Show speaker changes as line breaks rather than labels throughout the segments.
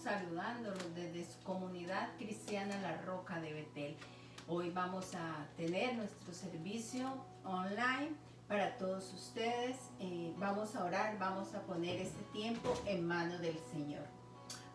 saludándolos desde su comunidad cristiana La Roca de Betel. Hoy vamos a tener nuestro servicio online para todos ustedes. Vamos a orar, vamos a poner este tiempo en manos del Señor.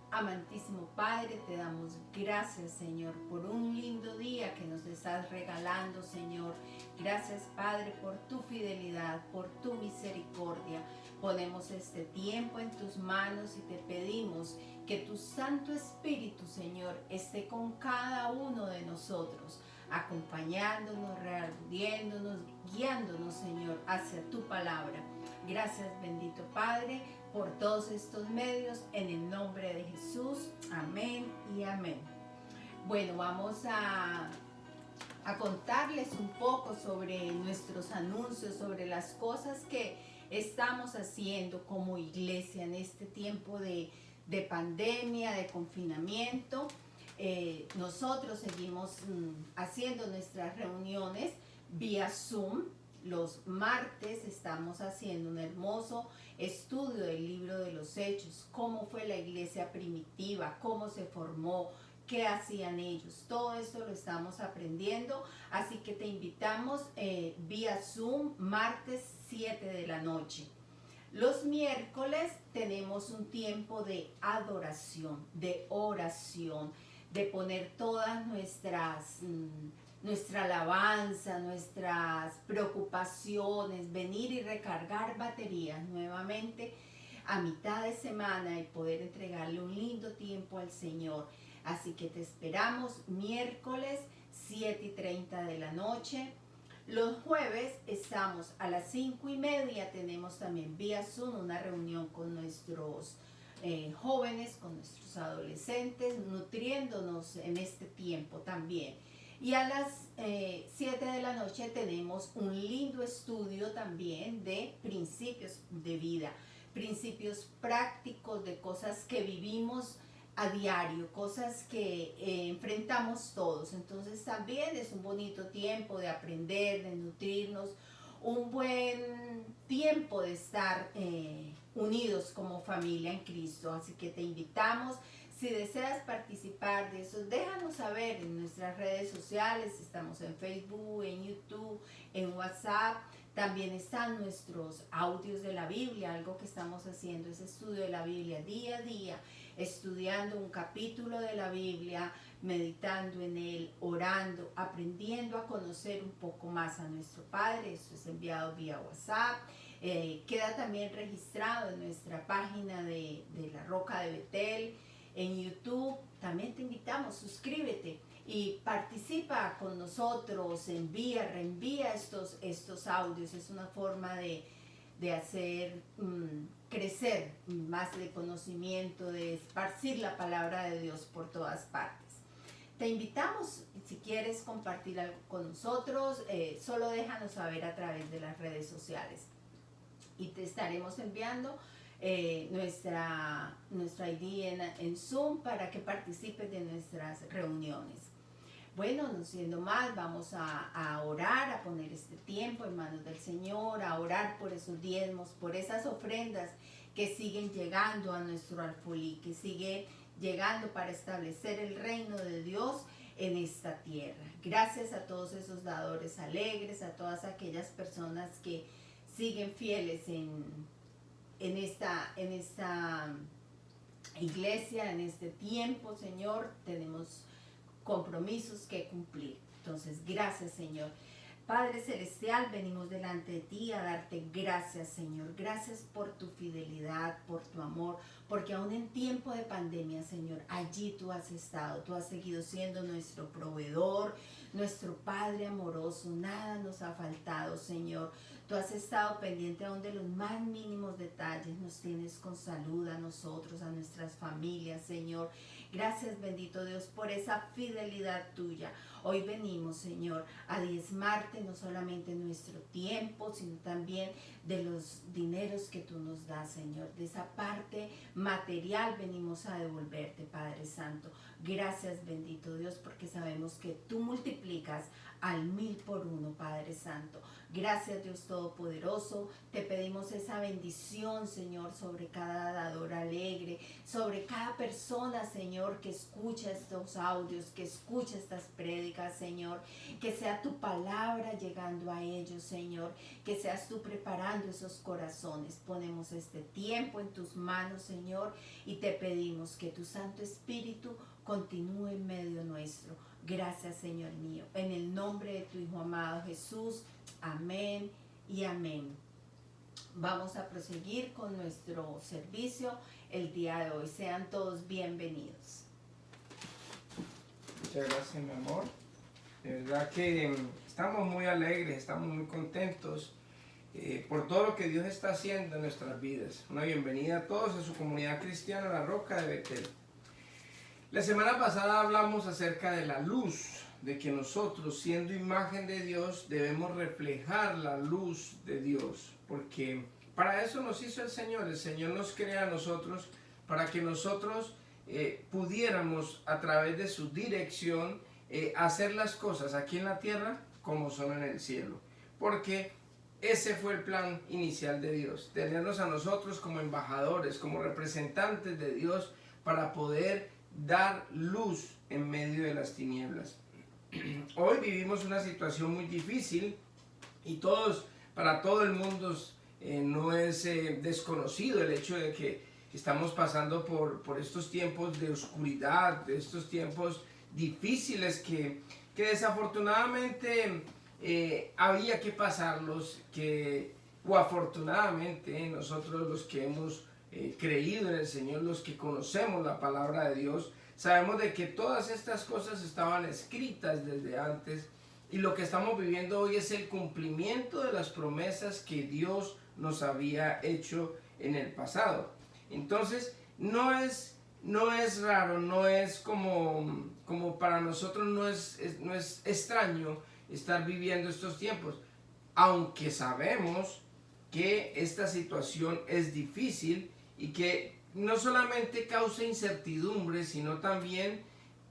Amantísimo Padre, te damos gracias, Señor, por un lindo día que nos estás regalando, Señor. Gracias, Padre, por tu fidelidad, por tu misericordia. Ponemos este tiempo en tus manos y te pedimos que tu Santo Espíritu, Señor, esté con cada uno de nosotros, acompañándonos, reargudiéndonos, guiándonos, Señor, hacia tu palabra. Gracias, bendito Padre, por todos estos medios, en el nombre de Jesús. Amén y amén. Bueno, vamos a contarles un poco sobre nuestros anuncios, sobre las cosas que estamos haciendo como iglesia en este tiempo de pandemia, de confinamiento. Nosotros seguimos haciendo nuestras reuniones vía Zoom. Los martes estamos haciendo un hermoso estudio del libro de los Hechos, cómo fue la iglesia primitiva, cómo se formó, qué hacían ellos. Todo esto lo estamos aprendiendo, así que te invitamos vía Zoom, martes 7 de la noche. Los miércoles tenemos un tiempo de adoración, de oración, de poner todas nuestra alabanza, nuestras preocupaciones, venir y recargar baterías nuevamente a mitad de semana y poder entregarle un lindo tiempo al Señor. Así que te esperamos miércoles 7:30 de la noche. Los jueves estamos a las 5:30, tenemos también vía Zoom una reunión con nuestros jóvenes, con nuestros adolescentes, nutriéndonos en este tiempo también. Y a las 7 de la noche tenemos un lindo estudio también de principios de vida, principios prácticos de cosas que vivimos a diario, cosas que enfrentamos todos. Entonces también es un bonito tiempo de aprender, de nutrirnos, un buen tiempo de estar unidos como familia en Cristo. Así que te invitamos. Si deseas participar de eso, déjanos saber en nuestras redes sociales. Estamos en Facebook, en YouTube, en WhatsApp. También están nuestros audios de la Biblia. Algo que estamos haciendo es estudio de la Biblia día a día, estudiando un capítulo de la Biblia, meditando en él, orando, aprendiendo a conocer un poco más a nuestro Padre. Esto es enviado vía WhatsApp. Queda también registrado en nuestra página de La Roca de Betel. En YouTube también te invitamos, suscríbete y participa con nosotros, reenvía estos audios. Es una forma de hacer crecer más de conocimiento, de esparcir la palabra de Dios por todas partes. Te invitamos, si quieres compartir algo con nosotros, solo déjanos saber a través de las redes sociales y te estaremos enviando nuestra ID en Zoom para que participes de nuestras reuniones. Bueno, no siendo más, vamos a orar, a poner este tiempo en manos del Señor, a orar por esos diezmos, por esas ofrendas que siguen llegando a nuestro alfolí, que sigue llegando para establecer el reino de Dios en esta tierra. Gracias a todos esos dadores alegres, a todas aquellas personas que siguen fieles en esta iglesia, en este tiempo, Señor. Tenemos compromisos que cumplir. Entonces, gracias, Señor. Padre Celestial, venimos delante de ti a darte gracias, Señor. Gracias por tu fidelidad, por tu amor, porque aún en tiempo de pandemia, Señor, allí tú has estado. Tú has seguido siendo nuestro proveedor, nuestro Padre amoroso. Nada nos ha faltado, Señor. Tú has estado pendiente aún de los más mínimos detalles. Nos tienes con salud a nosotros, a nuestras familias, Señor. Gracias, bendito Dios, por esa fidelidad tuya. Hoy venimos, Señor, a diezmarte no solamente nuestro tiempo, sino también de los dineros que tú nos das, Señor. De esa parte material venimos a devolverte, Padre Santo. Gracias, bendito Dios, porque sabemos que tú multiplicas al 1000 por 1, Padre Santo. Gracias, Dios Todopoderoso. Te pedimos esa bendición, Señor, sobre cada dador alegre, sobre cada persona, Señor, que escucha estos audios, que escucha estas prédicas, Señor. Que sea tu palabra llegando a ellos, Señor. Que seas tú preparando esos corazones. Ponemos este tiempo en tus manos, Señor, y te pedimos que tu Santo Espíritu continúe en medio nuestro. Gracias, Señor mío. En el nombre de tu Hijo amado Jesús. Amén y amén. Vamos a proseguir con nuestro servicio el día de hoy. Sean todos bienvenidos.
Muchas gracias, mi amor. De verdad que estamos muy alegres, estamos muy contentos por todo lo que Dios está haciendo en nuestras vidas. Una bienvenida a todos a su comunidad cristiana La Roca de Betel. La semana pasada hablamos acerca de la luz, de que nosotros, siendo imagen de Dios, debemos reflejar la luz de Dios, porque para eso nos hizo el Señor. El Señor nos crea a nosotros para que nosotros pudiéramos, a través de su dirección, hacer las cosas aquí en la tierra como son en el cielo, porque ese fue el plan inicial de Dios, tenernos a nosotros como embajadores, como representantes de Dios, para poder dar luz en medio de las tinieblas. Hoy vivimos una situación muy difícil y para todo el mundo no es desconocido el hecho de que estamos pasando por estos tiempos de oscuridad, de estos tiempos difíciles que desafortunadamente había que pasarlos, o afortunadamente nosotros los que hemos creído en el Señor, los que conocemos la palabra de Dios, sabemos de que todas estas cosas estaban escritas desde antes, y lo que estamos viviendo hoy es el cumplimiento de las promesas que Dios nos había hecho en el pasado. Entonces no es raro, no es como para nosotros, no es extraño estar viviendo estos tiempos, aunque sabemos que esta situación es difícil y que no solamente causa incertidumbre, sino también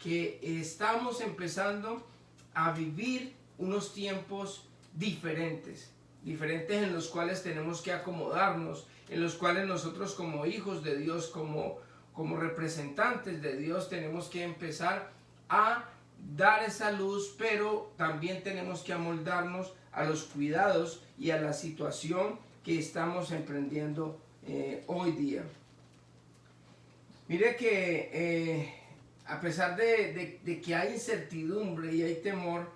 que estamos empezando a vivir unos tiempos diferentes en los cuales tenemos que acomodarnos, en los cuales nosotros como hijos de Dios, como representantes de Dios, tenemos que empezar a dar esa luz, pero también tenemos que amoldarnos a los cuidados y a la situación que estamos emprendiendo hoy día. Mire que a pesar de que hay incertidumbre y hay temor,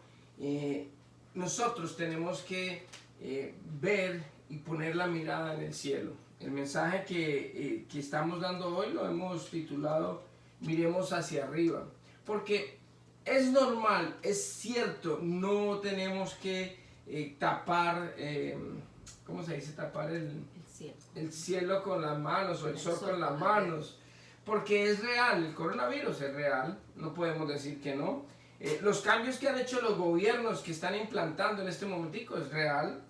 nosotros tenemos que ver y poner la mirada en el cielo. El mensaje que estamos dando hoy lo hemos titulado Miremos hacia arriba, porque es normal, es cierto, no tenemos que tapar, ¿cómo se dice? Tapar el cielo con las manos, o el sol con las manos, porque es real, el coronavirus es real, no podemos decir que no. Los cambios que han hecho los gobiernos que están implantando en este momentico es real.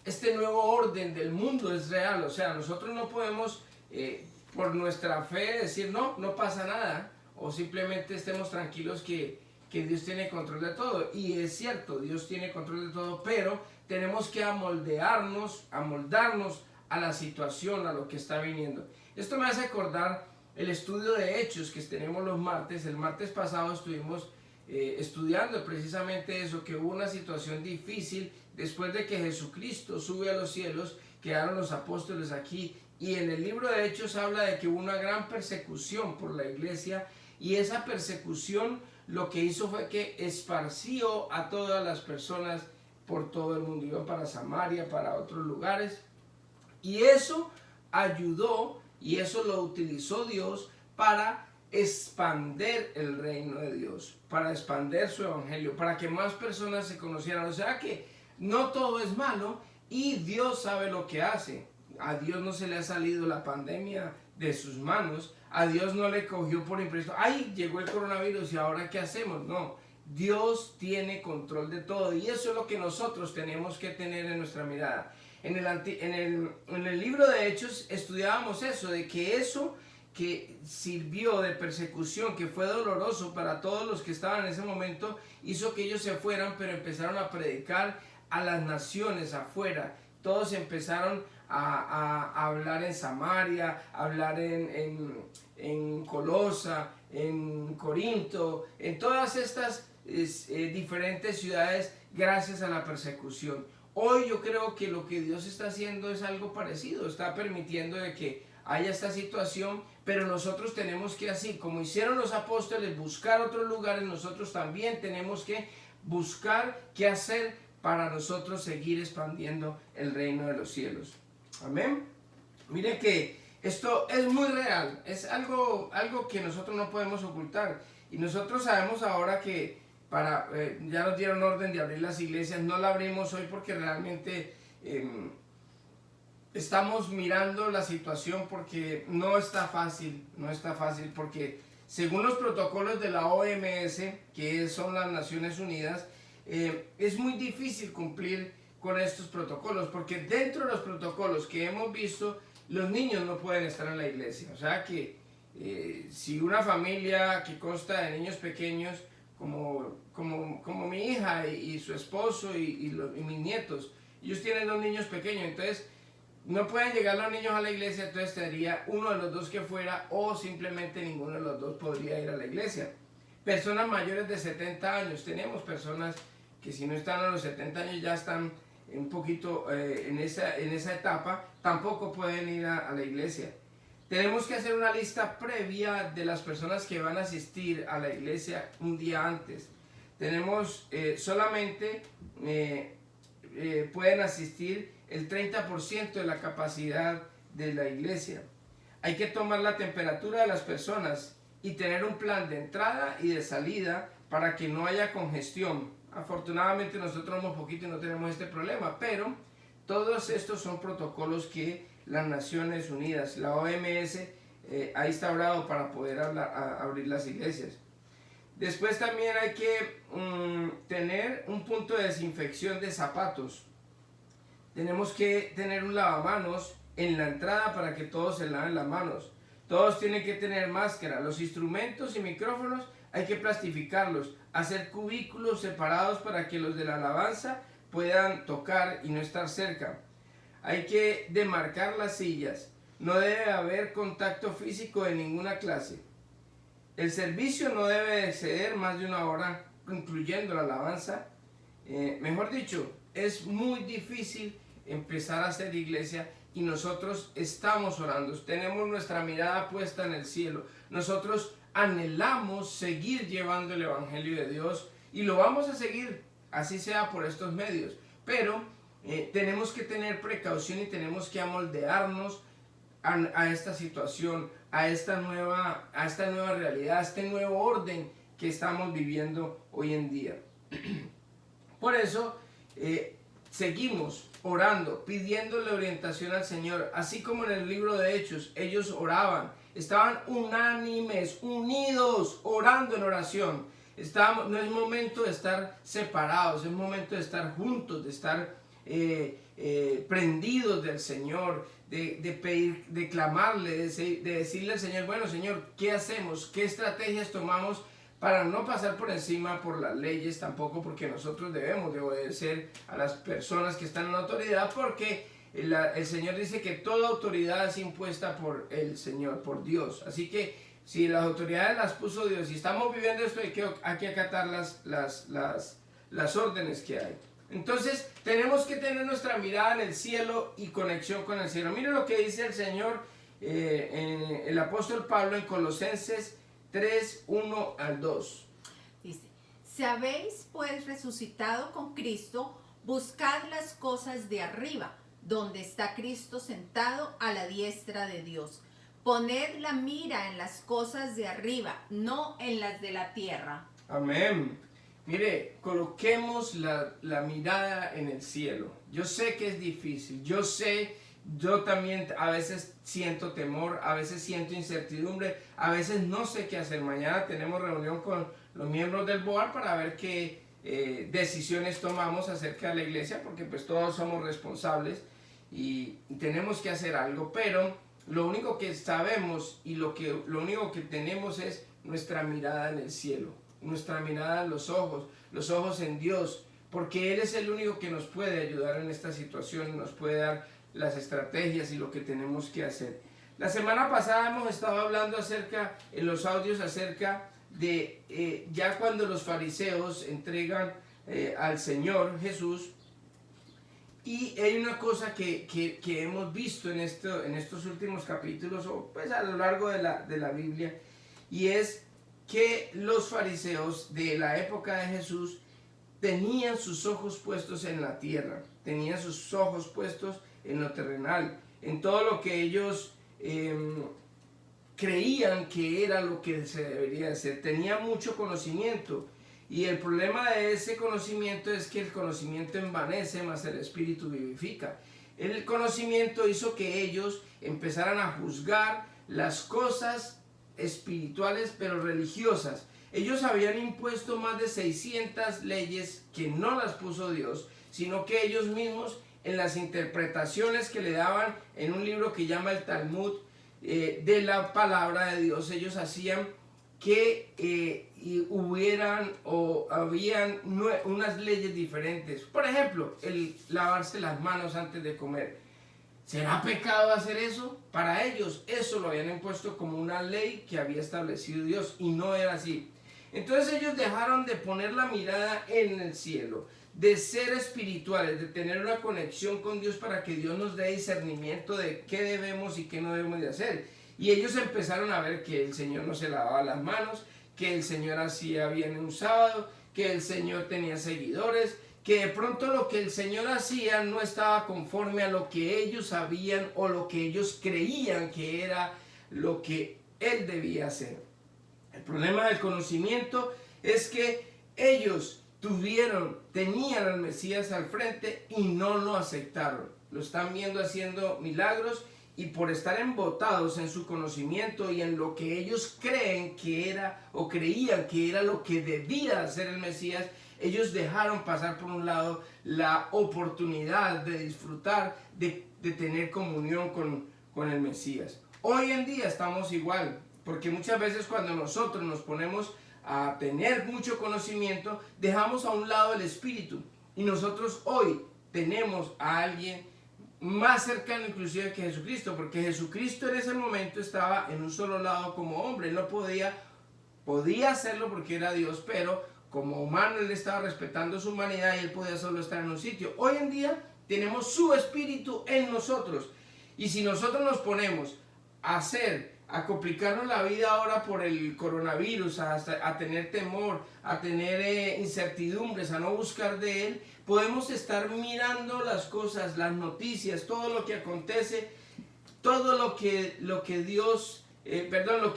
Este nuevo orden del mundo es real, o sea, nosotros no podemos por nuestra fe decir no pasa nada, o simplemente estemos tranquilos que Dios tiene control de todo. Y es cierto, Dios tiene control de todo, pero tenemos que amoldarnos a la situación, a lo que está viniendo. Esto me hace acordar el estudio de Hechos que tenemos los martes. El martes pasado estuvimos estudiando precisamente eso, que hubo una situación difícil después de que Jesucristo sube a los cielos. Quedaron los apóstoles aquí, y en el libro de Hechos habla de que hubo una gran persecución por la iglesia, y esa persecución lo que hizo fue que esparció a todas las personas por todo el mundo. Iban para Samaria, para otros lugares, y eso ayudó, y eso lo utilizó Dios para expander el reino de Dios, para expander su evangelio, para que más personas se conocieran. O sea que no todo es malo, y Dios sabe lo que hace. A Dios no se le ha salido la pandemia de sus manos. A Dios no le cogió por imprevisto. ¡Ay, llegó el coronavirus! ¿Y ahora qué hacemos? No. Dios tiene control de todo. Y eso es lo que nosotros tenemos que tener en nuestra mirada. En el libro de Hechos estudiábamos eso, de que eso que sirvió de persecución, que fue doloroso para todos los que estaban en ese momento, hizo que ellos se fueran, pero empezaron a predicar a las naciones afuera. Todos empezaron a hablar en Samaria, a hablar en Colosa, en Corinto, en todas estas diferentes ciudades gracias a la persecución. Hoy yo creo que lo que Dios está haciendo es algo parecido, está permitiendo de que haya esta situación, pero nosotros tenemos que, así como hicieron los apóstoles, buscar otros lugares. Nosotros también tenemos que buscar qué hacer para nosotros seguir expandiendo el reino de los cielos. Amén. Mire que esto es muy real, es algo que nosotros no podemos ocultar. Y nosotros sabemos ahora que ya nos dieron orden de abrir las iglesias. No la abrimos hoy porque realmente estamos mirando la situación, porque no está fácil porque según los protocolos de la OMS, que son las Naciones Unidas, es muy difícil cumplir con estos protocolos, porque dentro de los protocolos que hemos visto, los niños no pueden estar en la iglesia. O sea que si una familia que consta de niños pequeños, como mi hija y su esposo y mis nietos, ellos tienen 2 niños pequeños, entonces no pueden llegar los niños a la iglesia, entonces sería uno de los 2 que fuera, o simplemente ninguno de los 2 podría ir a la iglesia. Personas mayores de 70 años, tenemos personas que si no están a los 70 años ya están un poquito en esa etapa, tampoco pueden ir a la iglesia. Tenemos que hacer una lista previa de las personas que van a asistir a la iglesia un día antes. Tenemos solamente pueden asistir el 30% de la capacidad de la iglesia. Hay que tomar la temperatura de las personas y tener un plan de entrada y de salida para que no haya congestión. Afortunadamente nosotros somos poquito y no tenemos este problema, pero todos estos son protocolos que las Naciones Unidas, la OMS, ha instaurado para poder abrir las iglesias. Después también hay que tener un punto de desinfección de zapatos. Tenemos que tener un lavamanos en la entrada para que todos se laven las manos. Todos tienen que tener máscara. Los instrumentos y micrófonos hay que plastificarlos, hacer cubículos separados para que los de la alabanza puedan tocar y no estar cerca. Hay que demarcar las sillas. No debe haber contacto físico de ninguna clase. El servicio no debe exceder más de 1 hora, incluyendo la alabanza. Mejor dicho, es muy difícil empezar a hacer iglesia y nosotros estamos orando. Tenemos nuestra mirada puesta en el cielo. Nosotros anhelamos seguir llevando el Evangelio de Dios y lo vamos a seguir, así sea por estos medios. Pero tenemos que tener precaución y tenemos que amoldearnos a esta situación, a esta nueva realidad, a este nuevo orden que estamos viviendo hoy en día. Por eso seguimos orando, pidiéndole orientación al Señor, así como en el libro de Hechos, ellos oraban, estaban unánimes, unidos, orando en oración. No es momento de estar separados, es momento de estar juntos, de estar prendidos del Señor, de pedir, de clamarle, de decirle al Señor, bueno Señor, ¿qué hacemos? ¿Qué estrategias tomamos para no pasar por encima por las leyes tampoco? Porque nosotros debemos de obedecer a las personas que están en la autoridad, porque el Señor dice que toda autoridad es impuesta por el Señor, por Dios. Así que si las autoridades las puso Dios y estamos viviendo esto, hay que acatar las órdenes que hay. Entonces tenemos que tener nuestra mirada en el cielo y conexión con el cielo. Mire lo que dice el Señor, el apóstol Pablo en Colosenses 3, 1 al 2.
Dice, si habéis pues resucitado con Cristo, buscad las cosas de arriba, donde está Cristo sentado a la diestra de Dios. Poned la mira en las cosas de arriba, no en las de la tierra.
Amén. Mire, coloquemos la mirada en el cielo. Yo sé que es difícil, yo también a veces siento temor, a veces siento incertidumbre, a veces no sé qué hacer. Mañana tenemos reunión con los miembros del BOAR para ver qué decisiones tomamos acerca de la iglesia, porque pues todos somos responsables y tenemos que hacer algo, pero lo único que sabemos y lo único que tenemos es nuestra mirada en el cielo, nuestra mirada en los ojos en Dios, porque Él es el único que nos puede ayudar en esta situación, nos puede dar las estrategias y lo que tenemos que hacer. La semana pasada hemos estado hablando en los audios acerca de ya cuando los fariseos entregan al Señor Jesús, y hay una cosa que hemos visto en estos últimos capítulos, o pues a lo largo de la Biblia, y es que los fariseos de la época de Jesús tenían sus ojos puestos en la tierra, tenían sus ojos puestos en lo terrenal, en todo lo que ellos creían que era lo que se debería hacer. Tenían mucho conocimiento, y el problema de ese conocimiento es que el conocimiento envanece, mas el espíritu vivifica. El conocimiento hizo que ellos empezaran a juzgar las cosas espirituales pero religiosas. Ellos habían impuesto más de 600 leyes que no las puso Dios, sino que ellos mismos, en las interpretaciones que le daban en un libro que llama el Talmud, de la palabra de Dios, ellos hacían que habían unas leyes diferentes. Por ejemplo, el lavarse las manos antes de comer. ¿Será pecado hacer eso? Para ellos eso lo habían impuesto como una ley que había establecido Dios, y no era así. Entonces ellos dejaron de poner la mirada en el cielo, de ser espirituales, de tener una conexión con Dios para que Dios nos dé discernimiento de qué debemos y qué no debemos de hacer. Y ellos empezaron a ver que el Señor no se lavaba las manos, que el Señor hacía bien un sábado, que el Señor tenía seguidores, que de pronto lo que el Señor hacía no estaba conforme a lo que ellos sabían o lo que ellos creían que era lo que Él debía hacer. El problema del conocimiento es que ellos tenían al Mesías al frente y no lo aceptaron. Lo están viendo haciendo milagros, y por estar embotados en su conocimiento y en lo que ellos creen que era o creían que era lo que debía hacer el Mesías, ellos dejaron pasar por un lado la oportunidad de disfrutar, de tener comunión con el Mesías. Hoy en día estamos igual, porque muchas veces cuando nosotros nos ponemos a tener mucho conocimiento, dejamos a un lado el Espíritu, y nosotros hoy tenemos a alguien más cercano inclusive que Jesucristo, porque Jesucristo en ese momento estaba en un solo lado como hombre. Él no podía hacerlo porque era Dios, pero como humano Él estaba respetando su humanidad y Él podía solo estar en un sitio. Hoy en día tenemos su Espíritu en nosotros, y si nosotros nos ponemos a complicarnos la vida ahora por el coronavirus, a tener temor, a tener incertidumbres, a no buscar de Él, podemos estar mirando las cosas, las noticias, todo lo que acontece, todo lo que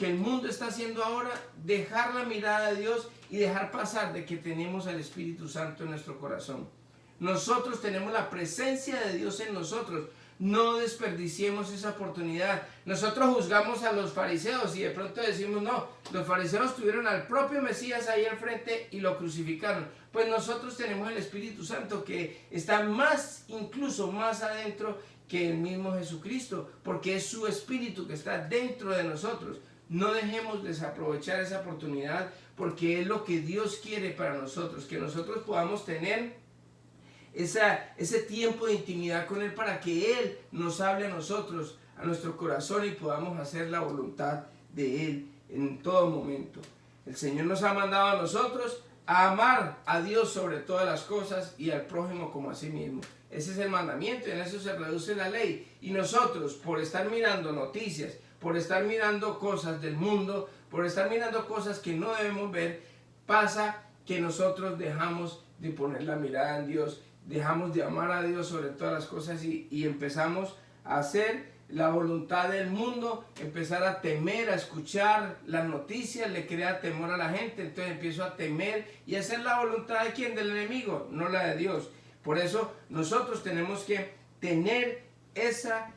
el mundo está haciendo ahora, dejar la mirada de Dios y dejar pasar de que tenemos al Espíritu Santo en nuestro corazón. Nosotros tenemos la presencia de Dios en nosotros. No desperdiciemos esa oportunidad. Nosotros juzgamos a los fariseos y de pronto decimos, no, los fariseos tuvieron al propio Mesías ahí al frente y lo crucificaron. Pues nosotros tenemos el Espíritu Santo que está incluso más adentro que el mismo Jesucristo, porque es su Espíritu que está dentro de nosotros. No dejemos desaprovechar esa oportunidad, porque es lo que Dios quiere para nosotros, que nosotros podamos tener ese tiempo de intimidad con Él, para que Él nos hable a nosotros, a nuestro corazón, y podamos hacer la voluntad de Él en todo momento. El Señor nos ha mandado a nosotros a amar a Dios sobre todas las cosas y al prójimo como a sí mismo. Ese es el mandamiento, y en eso se reduce la ley. Y nosotros, por estar mirando noticias, por estar mirando cosas del mundo, por estar mirando cosas que no debemos ver, pasa que nosotros dejamos de poner la mirada en Dios, dejamos de amar a Dios sobre todas las cosas, y empezamos a hacer la voluntad del mundo, empezar a temer, a escuchar las noticias, le crea temor a la gente. Entonces empiezo a temer y a hacer la voluntad de ¿quién? Del enemigo, no la de Dios. Por eso nosotros tenemos que tener esa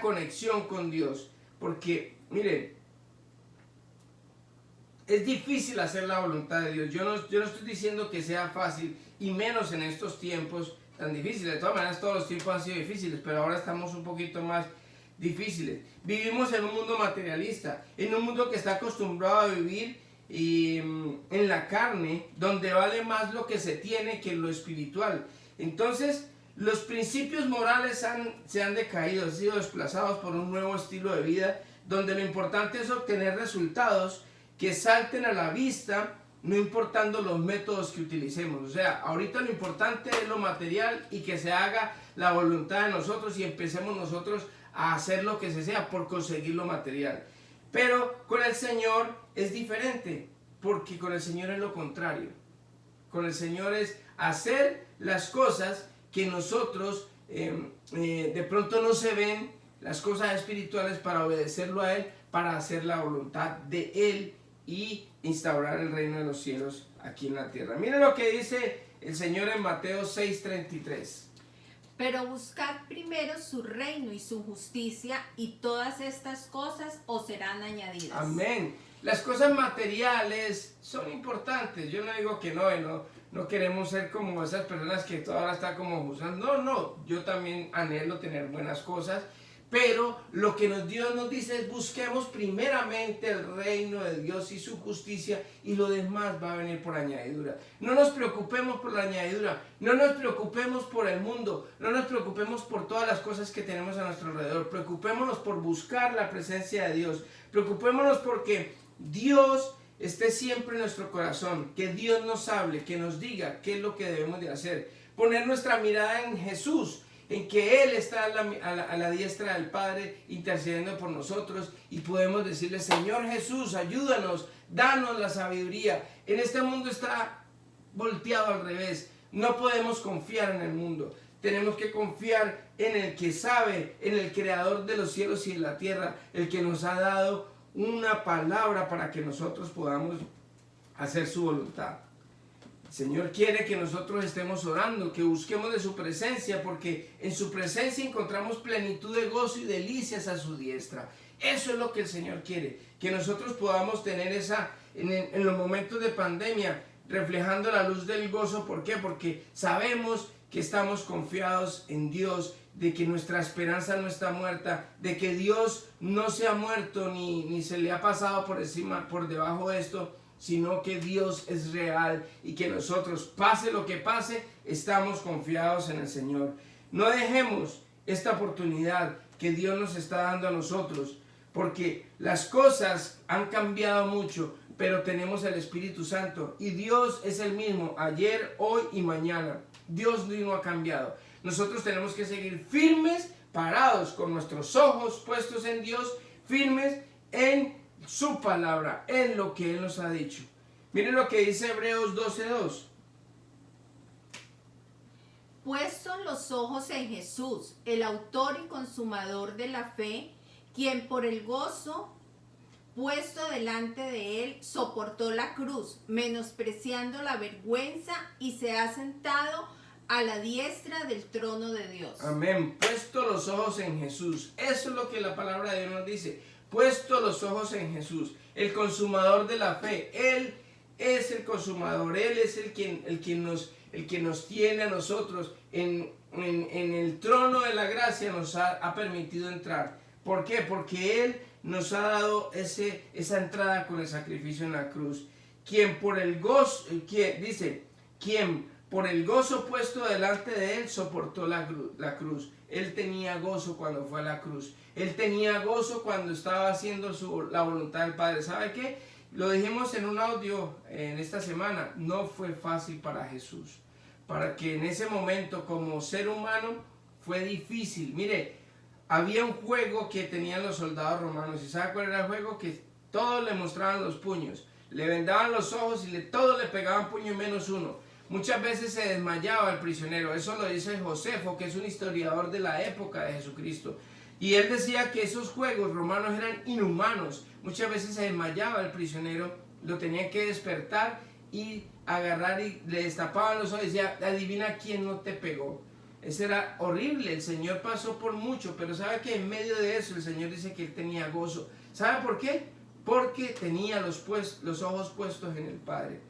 conexión con Dios, porque miren, es difícil hacer la voluntad de Dios. Yo no estoy diciendo que sea fácil, y menos en estos tiempos tan difíciles. De todas maneras, todos los tiempos han sido difíciles, pero ahora estamos un poquito más difíciles. Vivimos en un mundo materialista, en un mundo que está acostumbrado a vivir en la carne, donde vale más lo que se tiene que lo espiritual. Entonces, los principios morales se han decaído, han sido desplazados por un nuevo estilo de vida, donde lo importante es obtener resultados que salten a la vista, no importando los métodos que utilicemos. O sea, ahorita lo importante es lo material y que se haga la voluntad de nosotros y empecemos nosotros a hacer lo que se sea por conseguir lo material. Pero con el Señor es diferente, porque con el Señor es lo contrario. Con el Señor es hacer las cosas que nosotros de pronto no se ven, las cosas espirituales, para obedecerlo a Él, para hacer la voluntad de Él y instaurar el reino de los cielos aquí en la tierra. Miren lo que dice el Señor en Mateo 6:33.
Pero buscad primero su reino y su justicia, y todas estas cosas os serán añadidas.
Amén. Las cosas materiales son importantes. Yo no digo que no queremos ser como esas personas que todavía están como juzgando. No, yo también anhelo tener buenas cosas. Pero lo que Dios nos dice es: busquemos primeramente el reino de Dios y su justicia, y lo demás va a venir por añadidura. No nos preocupemos por la añadidura, no nos preocupemos por el mundo, no nos preocupemos por todas las cosas que tenemos a nuestro alrededor. Preocupémonos por buscar la presencia de Dios. Preocupémonos porque Dios esté siempre en nuestro corazón, que Dios nos hable, que nos diga qué es lo que debemos de hacer. Poner nuestra mirada en Jesús, en que Él está a la diestra del Padre intercediendo por nosotros, y podemos decirle: Señor Jesús, ayúdanos, danos la sabiduría. En este mundo está volteado al revés. No podemos confiar en el mundo. Tenemos que confiar en el que sabe, en el creador de los cielos y de la tierra, el que nos ha dado una palabra para que nosotros podamos hacer su voluntad. El Señor quiere que nosotros estemos orando, que busquemos de su presencia, porque en su presencia encontramos plenitud de gozo y delicias a su diestra. Eso es lo que el Señor quiere, que nosotros podamos tener en los momentos de pandemia, reflejando la luz del gozo. ¿Por qué? Porque sabemos que estamos confiados en Dios, de que nuestra esperanza no está muerta, de que Dios no se ha muerto ni se le ha pasado por encima, por debajo de esto, sino que Dios es real, y que nosotros, pase lo que pase, estamos confiados en el Señor. No dejemos esta oportunidad que Dios nos está dando a nosotros, porque las cosas han cambiado mucho, pero tenemos el Espíritu Santo, y Dios es el mismo ayer, hoy y mañana. Dios no ha cambiado. Nosotros tenemos que seguir firmes, parados, con nuestros ojos puestos en Dios, firmes en su palabra, en lo que Él nos ha dicho. Miren lo que dice Hebreos 12:2.
Puestos los ojos en Jesús, el autor y consumador de la fe, quien por el gozo puesto delante de Él soportó la cruz, menospreciando la vergüenza, y se ha sentado a la diestra del trono de Dios.
Amén. Puesto los ojos en Jesús. Eso es lo que la palabra de Dios nos dice. Puesto los ojos en Jesús, el consumador de la fe. Él es el consumador. Él es el que nos tiene a nosotros en el trono de la gracia. Nos ha permitido entrar. ¿Por qué? Porque Él nos ha dado esa entrada con el sacrificio en la cruz. Quien por el gozo puesto delante de Él soportó la cruz. Él tenía gozo cuando fue a la cruz. Él tenía gozo cuando estaba haciendo la voluntad del Padre. ¿Sabe qué? Lo dijimos en un audio en esta semana. No fue fácil para Jesús. Para que en ese momento, como ser humano, fue difícil. Mire, había un juego que tenían los soldados romanos. ¿Y sabe cuál era el juego? Que todos le mostraban los puños. Le vendaban los ojos y todos le pegaban puño menos uno. Muchas veces se desmayaba el prisionero. Eso lo dice Josefo, que es un historiador de la época de Jesucristo. Y él decía que esos juegos romanos eran inhumanos. Muchas veces se desmayaba el prisionero, lo tenían que despertar y agarrar, y le destapaban los ojos y decía: adivina quién no te pegó. Eso era horrible. El Señor pasó por mucho, pero sabe que en medio de eso el Señor dice que Él tenía gozo. ¿Sabe por qué? Porque tenía los ojos puestos en el Padre.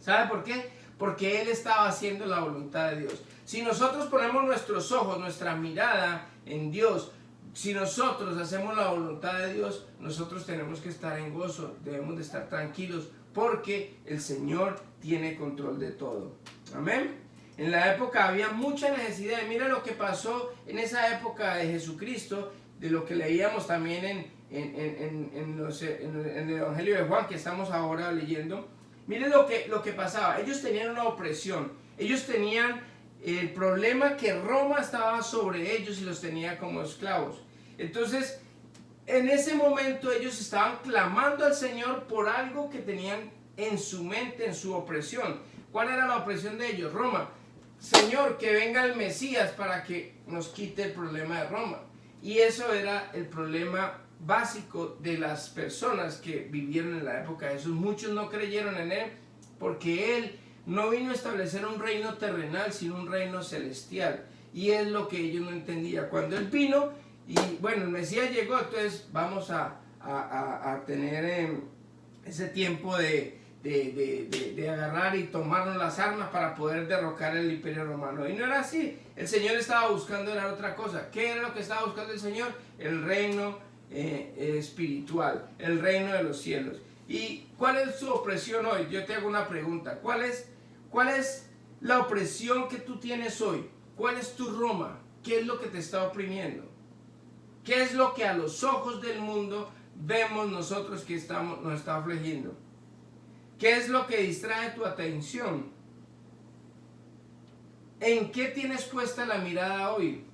¿Sabe por qué? Porque Él estaba haciendo la voluntad de Dios. Si nosotros ponemos nuestros ojos, nuestra mirada en Dios, si nosotros hacemos la voluntad de Dios, nosotros tenemos que estar en gozo, debemos de estar tranquilos, porque el Señor tiene control de todo. Amén. En la época había mucha necesidad. Mira lo que pasó en esa época de Jesucristo, de lo que leíamos también en el Evangelio de Juan, que estamos ahora leyendo. Miren lo que pasaba. Ellos tenían una opresión. Ellos tenían el problema que Roma estaba sobre ellos y los tenía como esclavos. Entonces, en ese momento ellos estaban clamando al Señor por algo que tenían en su mente, en su opresión. ¿Cuál era la opresión de ellos? Roma. Señor, que venga el Mesías para que nos quite el problema de Roma. Y eso era el problema básico de las personas que vivieron en la época de Jesús. Muchos no creyeron en Él porque Él no vino a establecer un reino terrenal, sino un reino celestial. Y es lo que ellos no entendían. Cuando Él vino, y bueno, el Mesías llegó, entonces vamos a tener ese tiempo de agarrar y tomarnos las armas para poder derrocar el imperio romano. Y no era así. El Señor estaba buscando era otra cosa. ¿Qué era lo que estaba buscando el Señor? El reino espiritual, el reino de los cielos. ¿Y cuál es su opresión hoy? Yo te hago una pregunta. ¿Cuál es la opresión que tú tienes hoy? ¿Cuál es tu Roma? ¿Qué es lo que te está oprimiendo? ¿Qué es lo que a los ojos del mundo vemos nosotros que nos está afligiendo? ¿Qué es lo que distrae tu atención? ¿En qué tienes puesta la mirada hoy?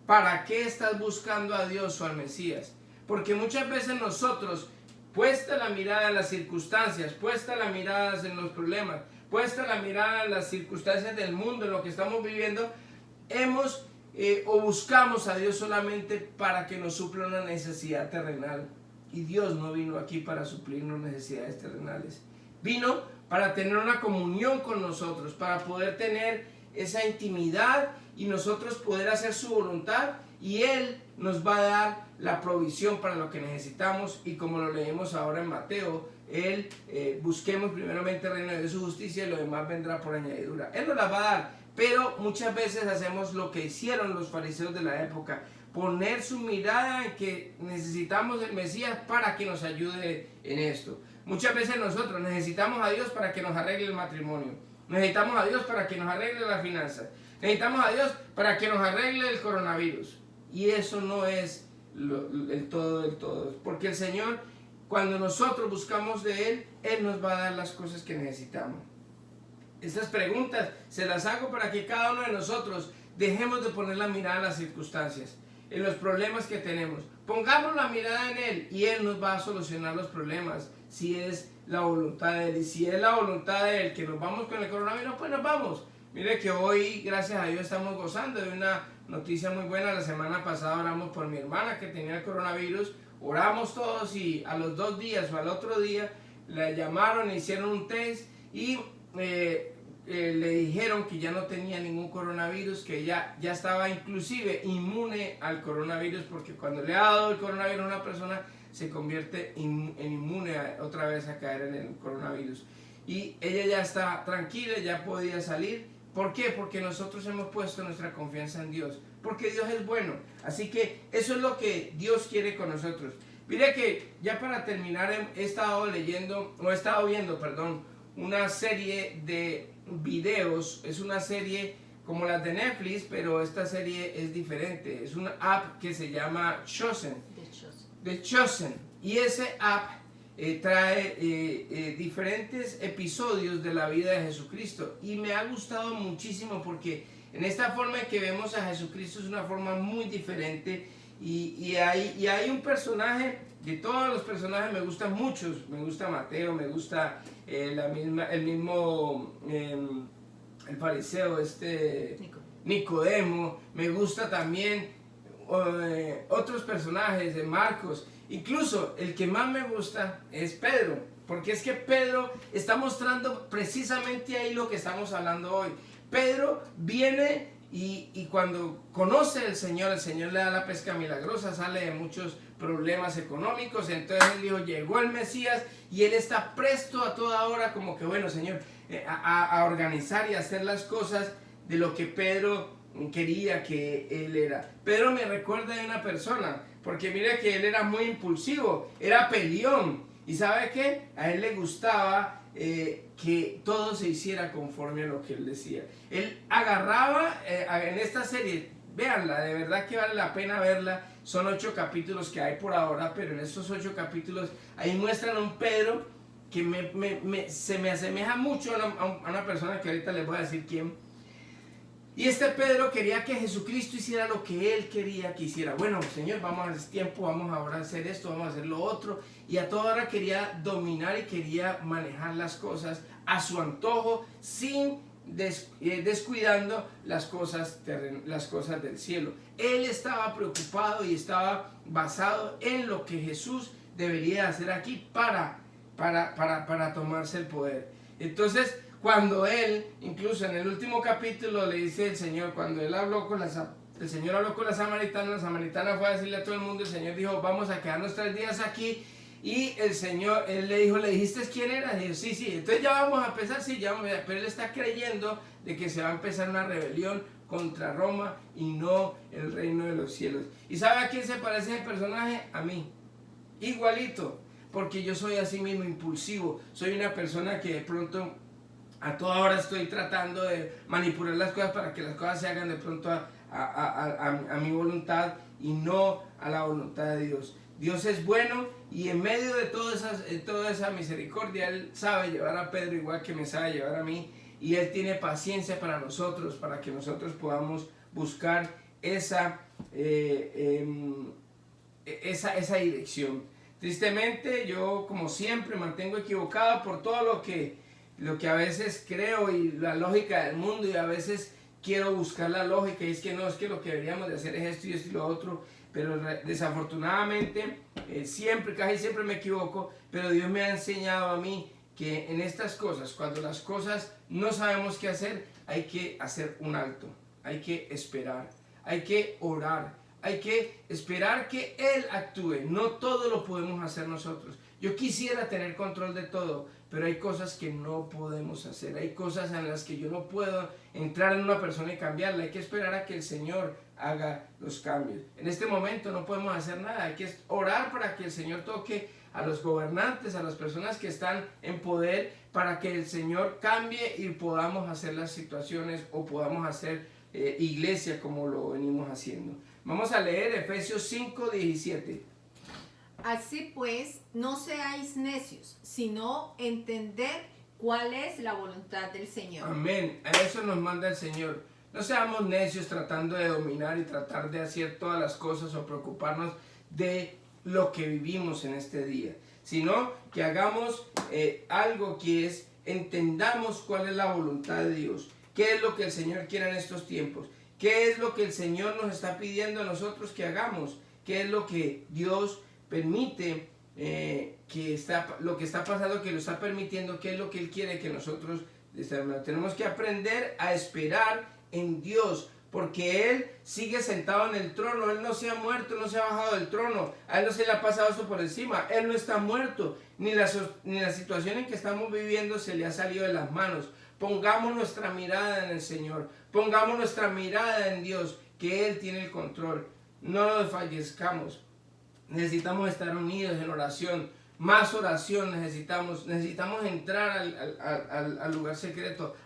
¿Para qué estás buscando a Dios o al Mesías? Porque muchas veces nosotros, puesta la mirada en las circunstancias, puesta la mirada en los problemas, puesta la mirada en las circunstancias del mundo, en lo que estamos viviendo, o buscamos a Dios solamente para que nos supla una necesidad terrenal. Y Dios no vino aquí para suplirnos necesidades terrenales. Vino para tener una comunión con nosotros, para poder tener esa intimidad y nosotros poder hacer su voluntad, y Él nos va a dar la provisión para lo que necesitamos. Y como lo leemos ahora en Mateo, busquemos primeramente el reino de Dios y su justicia, y lo demás vendrá por añadidura. Él nos la va a dar, pero muchas veces hacemos lo que hicieron los fariseos de la época: poner su mirada en que necesitamos el Mesías para que nos ayude en esto. Muchas veces nosotros necesitamos a Dios para que nos arregle el matrimonio, necesitamos a Dios para que nos arregle las finanzas, necesitamos a Dios para que nos arregle el coronavirus. Y eso no es el todo del todo, porque el Señor, cuando nosotros buscamos de Él, Él nos va a dar las cosas que necesitamos. Estas preguntas se las hago para que cada uno de nosotros dejemos de poner la mirada en las circunstancias, en los problemas que tenemos. Pongamos la mirada en Él y Él nos va a solucionar los problemas, si es la voluntad de Él. Y si es la voluntad de Él que nos vamos con el coronavirus, pues nos vamos. Mire que hoy, gracias a Dios, estamos gozando de una noticia muy buena. La semana pasada oramos por mi hermana que tenía el coronavirus. Oramos todos y a los 2 días o al otro día la llamaron, le hicieron un test y le dijeron que ya no tenía ningún coronavirus, que ya estaba inclusive inmune al coronavirus, porque cuando le ha dado el coronavirus a una persona se convierte en inmune otra vez a caer en el coronavirus. Y ella ya está tranquila, ya podía salir. ¿Por qué? Porque nosotros hemos puesto nuestra confianza en Dios, porque Dios es bueno. Así que eso es lo que Dios quiere con nosotros. Mire que ya para terminar he estado viendo una serie de videos. Es una serie como las de Netflix, pero esta serie es diferente. Es una app que se llama The Chosen. Y ese app trae diferentes episodios de la vida de Jesucristo. Y me ha gustado muchísimo porque en esta forma en que vemos a Jesucristo es una forma muy diferente. Y hay un personaje, de todos los personajes me gustan muchos. Me gusta Mateo, me gusta el fariseo, Nicodemo. Me gusta también otros personajes de Marcos. Incluso el que más me gusta es Pedro, porque es que Pedro está mostrando precisamente ahí lo que estamos hablando hoy. Pedro viene y cuando conoce el Señor le da la pesca milagrosa, sale de muchos problemas económicos. Entonces él dijo, llegó el Mesías y él está presto a toda hora, como que bueno, Señor, a organizar y hacer las cosas de lo que Pedro quería que él era. Pedro me recuerda de una persona, porque mira que él era muy impulsivo, era peleón, y ¿sabe qué? A él le gustaba que todo se hiciera conforme a lo que él decía. Él agarraba en esta serie, véanla, de verdad que vale la pena verla. Son 8 capítulos que hay por ahora, pero en estos 8 capítulos ahí muestran a un Pedro que se me asemeja mucho a una persona que ahorita les voy a decir quién. Y este Pedro quería que Jesucristo hiciera lo que él quería que hiciera. Bueno, Señor, vamos a hacer tiempo, vamos ahora a hacer esto, vamos a hacer lo otro. Y a toda hora quería dominar y quería manejar las cosas a su antojo, sin descuidando las cosas del cielo. Él estaba preocupado y estaba basado en lo que Jesús debería hacer aquí para tomarse el poder. Entonces, cuando él, incluso en el último capítulo, le dice el Señor, cuando él habló el Señor habló con la samaritana fue a decirle a todo el mundo, el Señor dijo, vamos a quedarnos 3 días aquí. Y el Señor, él le dijo, ¿le dijiste quién era? Y dijo, sí, entonces ya vamos a empezar, sí, ya vamos a, pero él está creyendo de que se va a empezar una rebelión contra Roma y no el reino de los cielos. ¿Y sabe a quién se parece ese personaje? A mí, igualito, porque yo soy así mismo impulsivo, soy una persona que de pronto a toda hora estoy tratando de manipular las cosas para que las cosas se hagan de pronto a mi voluntad y no a la voluntad de Dios. Dios es bueno y en medio de toda esa misericordia Él sabe llevar a Pedro igual que me sabe llevar a mí, y Él tiene paciencia para nosotros, para que nosotros podamos buscar esa dirección. Tristemente yo, como siempre, mantengo equivocado por todo lo que a veces creo y la lógica del mundo, y a veces quiero buscar la lógica y es que no, es que lo que deberíamos de hacer es esto y esto y lo otro, pero desafortunadamente casi siempre me equivoco. Pero Dios me ha enseñado a mí que en estas cosas, cuando las cosas no sabemos qué hacer, hay que hacer un alto, hay que esperar, hay que orar, hay que esperar que Él actúe. No todo lo podemos hacer nosotros. Yo quisiera tener control de todo, pero hay cosas que no podemos hacer, hay cosas en las que yo no puedo entrar en una persona y cambiarla. Hay que esperar a que el Señor haga los cambios. En este momento no podemos hacer nada, hay que orar para que el Señor toque a los gobernantes, a las personas que están en poder, para que el Señor cambie y podamos hacer las situaciones, o podamos hacer iglesia como lo venimos haciendo. Vamos a leer Efesios 5:17.
Así pues, no seáis necios, sino entender cuál es la voluntad del Señor.
Amén. A eso nos manda el Señor. No seamos necios tratando de dominar y tratar de hacer todas las cosas o preocuparnos de lo que vivimos en este día, sino que hagamos algo que es, entendamos cuál es la voluntad de Dios, qué es lo que el Señor quiere en estos tiempos, qué es lo que el Señor nos está pidiendo a nosotros que hagamos, qué es lo que Dios permite, lo que está pasando, que lo está permitiendo, qué es lo que Él quiere que nosotros tenemos que aprender a esperar en Dios, porque Él sigue sentado en el trono. Él no se ha muerto, no se ha bajado del trono, a Él no se le ha pasado esto por encima. Él no está muerto, ni la situación en que estamos viviendo se le ha salido de las manos. Pongamos nuestra mirada en el Señor, pongamos nuestra mirada en Dios, que Él tiene el control. No nos desfallezcamos. Necesitamos estar unidos en oración, más oración necesitamos entrar al lugar secreto.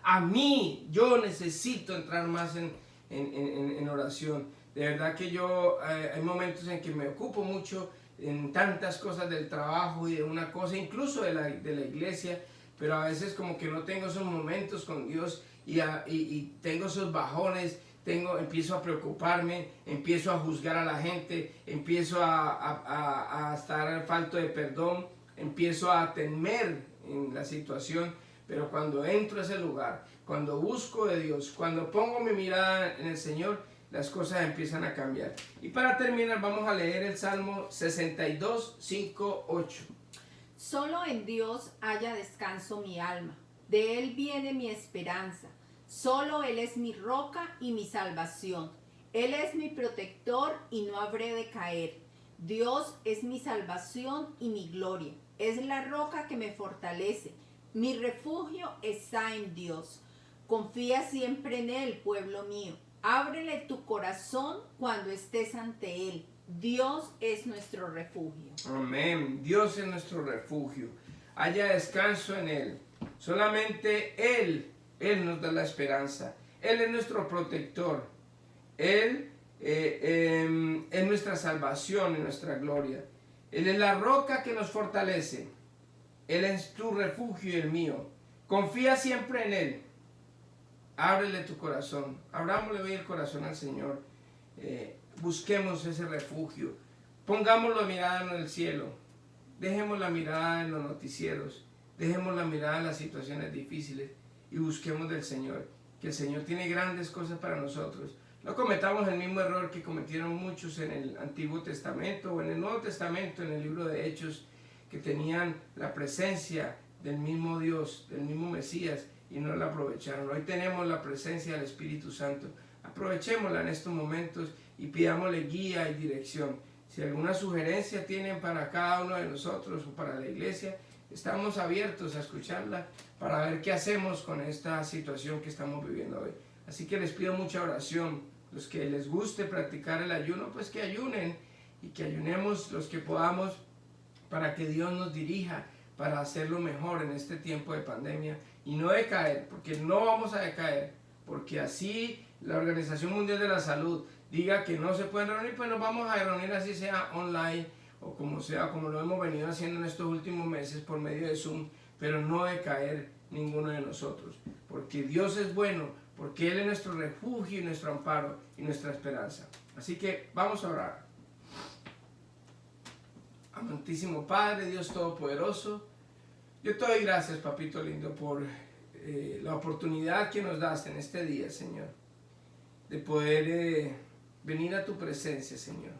Yo necesito entrar más en oración. De verdad que hay momentos en que me ocupo mucho en tantas cosas del trabajo y de una cosa, incluso de la iglesia, pero a veces como que no tengo esos momentos con Dios y tengo esos bajones. Empiezo a preocuparme, empiezo a juzgar a la gente, empiezo a estar falto de perdón, empiezo a temer en la situación. Pero cuando entro a ese lugar, cuando busco de Dios, cuando pongo mi mirada en el Señor, las cosas empiezan a cambiar. Y para terminar, vamos a leer el Salmo 62, 5, 8.
Solo en Dios haya descanso mi alma, de Él viene mi esperanza. Solo Él es mi roca y mi salvación. Él es mi protector y no habré de caer. Dios es mi salvación y mi gloria. Es la roca que me fortalece. Mi refugio está en Dios. Confía siempre en Él, pueblo mío. Ábrele tu corazón cuando estés ante Él. Dios es nuestro refugio.
Amén. Dios es nuestro refugio. Haya descanso en Él. Solamente Él nos da la esperanza. Él es nuestro protector. Él es nuestra salvación y nuestra gloria. Él es la roca que nos fortalece. Él es tu refugio y el mío. Confía siempre en Él. Ábrele tu corazón. Abrámosle hoy el corazón al Señor. Busquemos ese refugio. Pongamos la mirada en el cielo. Dejemos la mirada en los noticieros. Dejemos la mirada en las situaciones difíciles y busquemos del Señor. Que el Señor tiene grandes cosas para nosotros. No cometamos el mismo error que cometieron muchos en el Antiguo Testamento o en el Nuevo Testamento, en el libro de Hechos, que tenían la presencia del mismo Dios, del mismo Mesías, y no la aprovecharon. Hoy tenemos la presencia del Espíritu Santo. Aprovechémosla en estos momentos y pidámosle guía y dirección. Si alguna sugerencia tienen para cada uno de nosotros o para la iglesia, estamos abiertos a escucharla para ver qué hacemos con esta situación que estamos viviendo hoy. Así que les pido mucha oración. Los que les guste practicar el ayuno, pues que ayunen y que ayunemos los que podamos para que Dios nos dirija para hacerlo mejor en este tiempo de pandemia y no decaer, porque no vamos a decaer, porque así la Organización Mundial de la Salud diga que no se pueden reunir, pues nos vamos a reunir así sea online o como sea, como lo hemos venido haciendo en estos últimos meses por medio de Zoom, pero no decaer ninguno de nosotros, porque Dios es bueno, porque Él es nuestro refugio y nuestro amparo y nuestra esperanza. Así que vamos a orar. Amantísimo Padre, Dios Todopoderoso, yo te doy gracias, papito lindo, por la oportunidad que nos das en este día, Señor, de poder venir a tu presencia, Señor.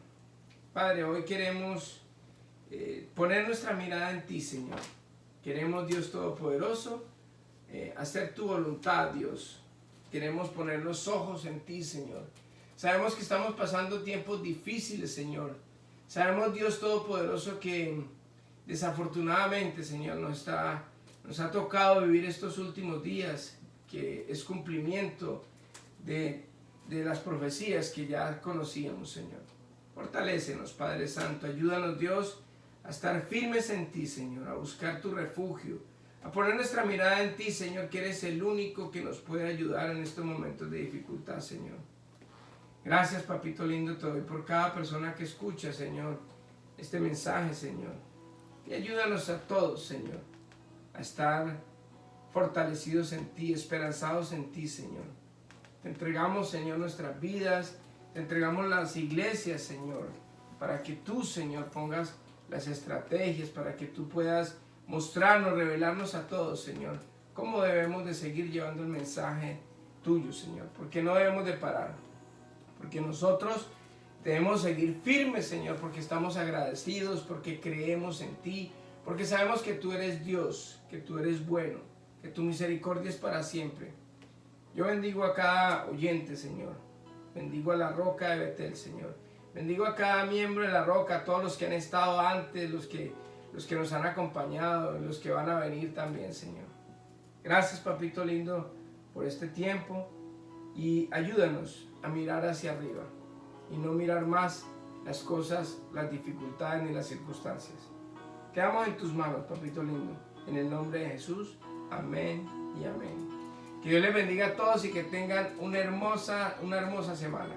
Padre, hoy queremos poner nuestra mirada en ti, Señor. Queremos, Dios Todopoderoso, hacer tu voluntad, Dios. Queremos poner los ojos en ti, Señor. Sabemos que estamos pasando tiempos difíciles, Señor. Sabemos, Dios Todopoderoso, que desafortunadamente, Señor, nos ha tocado vivir estos últimos días, que es cumplimiento de las profecías que ya conocíamos, Señor. Fortalécenos, Padre Santo. Ayúdanos, Dios, a estar firmes en ti, Señor, a buscar tu refugio, a poner nuestra mirada en ti, Señor, que eres el único que nos puede ayudar en estos momentos de dificultad, Señor. Gracias, papito lindo, te doy por cada persona que escucha, Señor, este mensaje, Señor. Y ayúdanos a todos, Señor, a estar fortalecidos en ti, esperanzados en ti, Señor. Te entregamos, Señor, nuestras vidas, te entregamos las iglesias, Señor, para que tú, Señor, pongas las estrategias, para que tú puedas mostrarnos, revelarnos a todos, Señor, cómo debemos de seguir llevando el mensaje tuyo, Señor, porque no debemos de parar, porque nosotros debemos seguir firmes, Señor, porque estamos agradecidos, porque creemos en ti, porque sabemos que tú eres Dios, que tú eres bueno, que tu misericordia es para siempre. Yo bendigo a cada oyente, Señor, bendigo a la Roca de Betel, Señor, bendigo a cada miembro de la Roca, a todos los que han estado antes, los que nos han acompañado, los que van a venir también, Señor. Gracias, papito lindo, por este tiempo y ayúdanos a mirar hacia arriba y no mirar más las cosas, las dificultades ni las circunstancias. Quedamos en tus manos, papito lindo, en el nombre de Jesús. Amén y amén. Que Dios les bendiga a todos y que tengan una hermosa semana.